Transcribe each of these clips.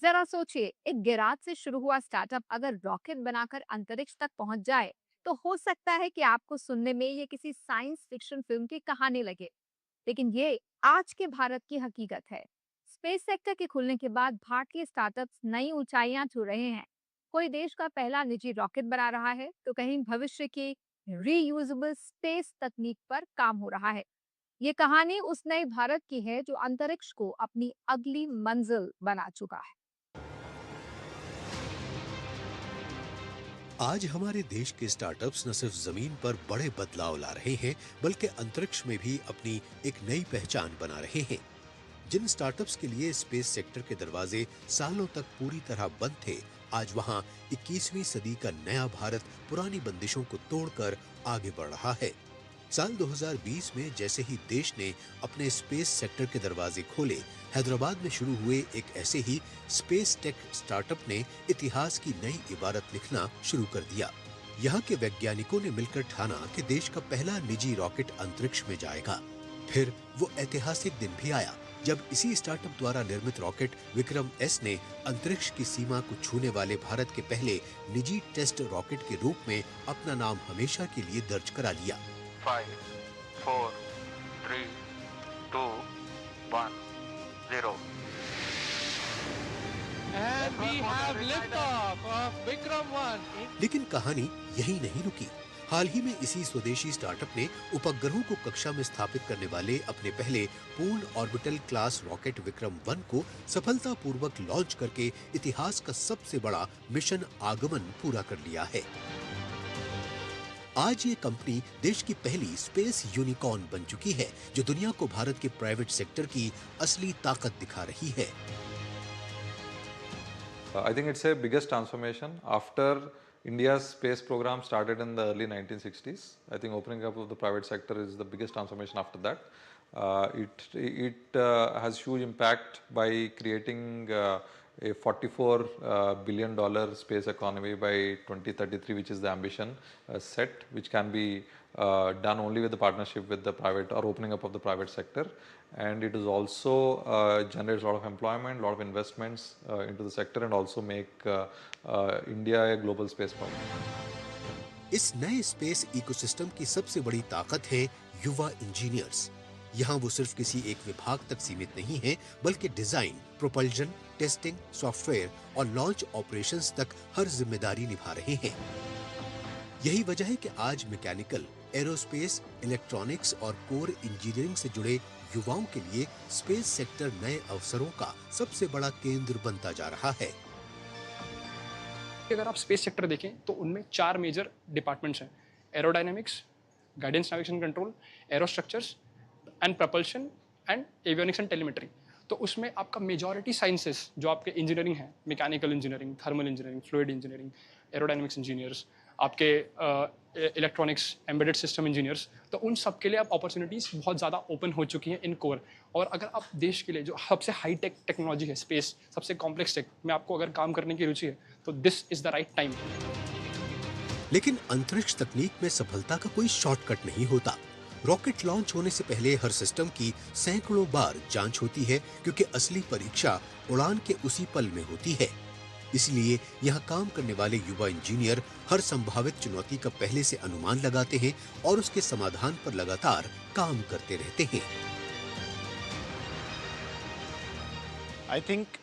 जरा सोचिए, एक गैराज से शुरू हुआ स्टार्टअप अगर रॉकेट बनाकर अंतरिक्ष तक पहुंच जाए, तो हो सकता है कि आपको सुनने में ये किसी साइंस फिक्शन फिल्म की कहानी लगे। लेकिन ये आज के भारत की हकीकत है। स्पेस सेक्टर के खुलने के बाद भारतीय स्टार्टअप्स नई ऊंचाइयां छू रहे हैं। कोई देश का पहला निजी रॉकेट बना रहा है, तो कहीं भविष्य की रीयूजेबल स्पेस तकनीक पर काम हो रहा है। ये कहानी उस नए भारत की है जो अंतरिक्ष को अपनी अगली मंजिल बना चुका है। आज हमारे देश के स्टार्टअप्स न सिर्फ जमीन पर बड़े बदलाव ला रहे हैं, बल्कि अंतरिक्ष में भी अपनी एक नई पहचान बना रहे हैं। जिन स्टार्टअप्स के लिए स्पेस सेक्टर के दरवाजे सालों तक पूरी तरह बंद थे, आज वहां 21वीं सदी का नया भारत पुरानी बंदिशों को तोड़कर आगे बढ़ रहा है। साल 2020 में जैसे ही देश ने अपने स्पेस सेक्टर के दरवाजे खोले, हैदराबाद में शुरू हुए एक ऐसे ही स्पेस टेक स्टार्टअप ने इतिहास की नई इबारत लिखना शुरू कर दिया। यहाँ के वैज्ञानिकों ने मिलकर ठाना कि देश का पहला निजी रॉकेट अंतरिक्ष में जाएगा। फिर वो ऐतिहासिक दिन भी आया जब इसी स्टार्टअप द्वारा निर्मित रॉकेट विक्रम एस ने अंतरिक्ष की सीमा को छूने वाले भारत के पहले निजी टेस्ट रॉकेट के रूप में अपना नाम हमेशा के लिए दर्ज करा लिया। 5, 4, 3, 2, 1, 0. And we have liftoff of Vikram 1. लेकिन कहानी यही नहीं रुकी। हाल ही में इसी स्वदेशी स्टार्टअप ने उपग्रहों को कक्षा में स्थापित करने वाले अपने पहले पूर्ण ऑर्बिटल क्लास रॉकेट विक्रम 1 को सफलतापूर्वक लॉन्च करके इतिहास का सबसे बड़ा मिशन आगमन पूरा कर लिया है। आज ये कंपनी देश की पहली स्पेस यूनिकॉर्न बन चुकी है, जो दुनिया को भारत के प्राइवेट सेक्टर की असली ताकत दिखा रही है। I think it's a biggest transformation after India's space program started in the early 1960s. I think opening up of the private sector is the biggest transformation after that. It has huge impact by creating a $44 billion space economy by 2033, which is the ambition set, which can be done only with the partnership with the private or opening up of the private sector. And it is also generates a lot of employment, a lot of investments into the sector, and also make India a global space power. इस नए space ecosystem की सबसे बड़ी ताकत है युवा engineers. यहाँ वो सिर्फ किसी एक विभाग तक सीमित नहीं है, बल्कि डिजाइन, प्रोपल्जन, टेस्टिंग, सॉफ्टवेयर और लॉन्च ऑपरेशंस तक हर जिम्मेदारी निभा रहे हैं। यही वजह है कि आज मैकेनिकल, एरोस्पेस, इलेक्ट्रॉनिक्स और कोर इंजीनियरिंग से जुड़े युवाओं के लिए स्पेस सेक्टर नए अवसरों का सबसे बड़ा केंद्र बनता जा रहा है। अगर आप स्पेस सेक्टर देखें तो उनमें 4 मेजर डिपार्टमेंट्स हैं: aerodynamics, guidance navigation control, aerostructures and propulsion and avionics and telemetry. तो उसमें आपका मेजॉरिटी साइंसेस जो आपके इंजीनियरिंग है, mechanical engineering, thermal engineering, fluid engineering, aerodynamics engineers, आपके इलेक्ट्रॉनिक्स, एम्बेडेड सिस्टम इंजीनियर्स, तो उन सब के लिए अब अपॉर्चुनिटीज़ बहुत ज़्यादा ओपन हो चुकी हैं इन कोर। और अगर आप देश के लिए जो सबसे हाई टेक टेक्नोलॉजी है, स्पेस सबसे कॉम्प्लेक्स टेक में आपको अगर काम करने की रुचि है, तो this is the right time. लेकिन अंतरिक्ष तकनीक में सफलता का कोई शॉर्टकट नहीं होता। रॉकेट लॉन्च होने से पहले हर सिस्टम की सैकड़ों बार जांच होती है, क्योंकि असली परीक्षा उड़ान के उसी पल में होती है। इसलिए यहाँ काम करने वाले युवा इंजीनियर हर संभावित चुनौती का पहले से अनुमान लगाते हैं और उसके समाधान पर लगातार काम करते रहते हैं। I think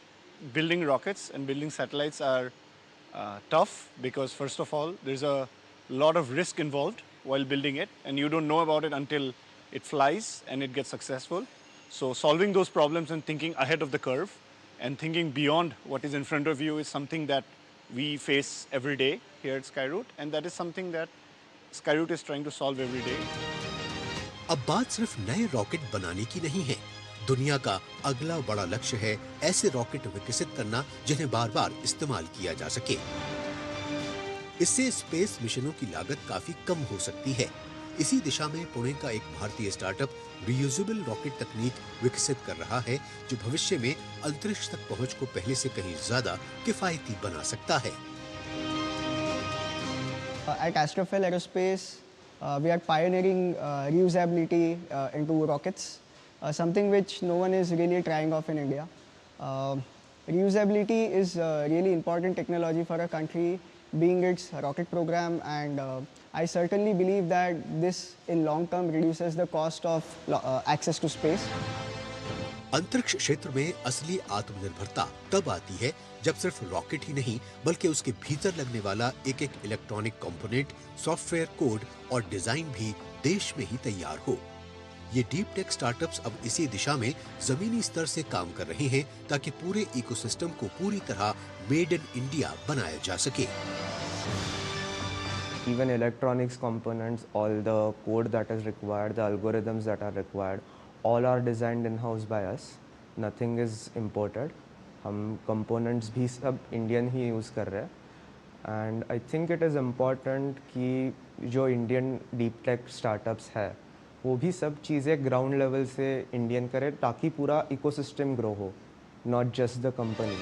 building rockets and building satellites are tough because first of all there's a lot of risk involved while building it, and you don't know about it until it flies and it gets successful. So solving those problems and thinking ahead of the curve and thinking beyond what is in front of you is something that we face every day here at Skyroot, and that is something that Skyroot is trying to solve every day. अब बात सिर्फ नए rocket बनाने की नहीं है। दुनिया का अगला बड़ा लक्ष्य है ऐसे रॉकेट विकसित करना जिन्हें बार बार इस्तेमाल किया जा सके। इससे स्पेस मिशनों की लागत काफी कम हो सकती है। इसी दिशा में पुणे का एक भारतीय स्टार्टअप रियूजेबल रॉकेट तकनीक विकसित कर रहा है, जो भविष्य में अंतरिक्ष तक पहुंच को पहले से कहीं ज्यादा किफायती बना सकता है। At Astrophil Aerospace, we are pioneering reusability into rockets, something which no one is really trying of in India. reusability is really important technology for a country, being its rocket program, and I certainly believe that this in long term reduces the cost of access to space. अंतरिक्ष क्षेत्र में असली आत्मनिर्भरता तब आती है जब सिर्फ रॉकेट ही नहीं बल्कि उसके भीतर लगने वाला एक एक इलेक्ट्रॉनिक कंपोनेंट, सॉफ्टवेयर कोड और डिजाइन भी देश में ही तैयार हो। ये डीप टेक स्टार्टअप्स अब इसी दिशा में जमीनी स्तर से काम कर रहे हैं ताकि पूरे इकोसिस्टम को पूरी तरह मेड इन इंडिया बनाया जा सके। Even electronics components, all the code that is required, the algorithms that are required, all are designed in-house by us. Nothing is imported. हम components भी सब Indian ही use कर रहे हैं. And I think it is important कि जो Indian deep tech startups है, वो भी सब चीज़ें ground level से Indian करें ताकि पूरा ecosystem grow हो, not just the company.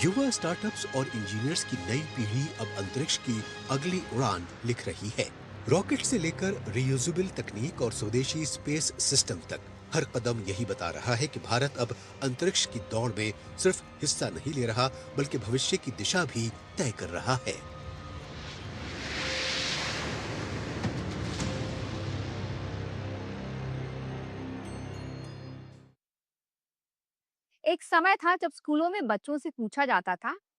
युवा स्टार्टअप्स और इंजीनियर्स की नई पीढ़ी अब अंतरिक्ष की अगली उड़ान लिख रही है। रॉकेट से लेकर रीयूजेबल तकनीक और स्वदेशी स्पेस सिस्टम तक हर कदम यही बता रहा है कि भारत अब अंतरिक्ष की दौड़ में सिर्फ हिस्सा नहीं ले रहा बल्कि भविष्य की दिशा भी तय कर रहा है। एक समय था जब स्कूलों में बच्चों से पूछा जाता था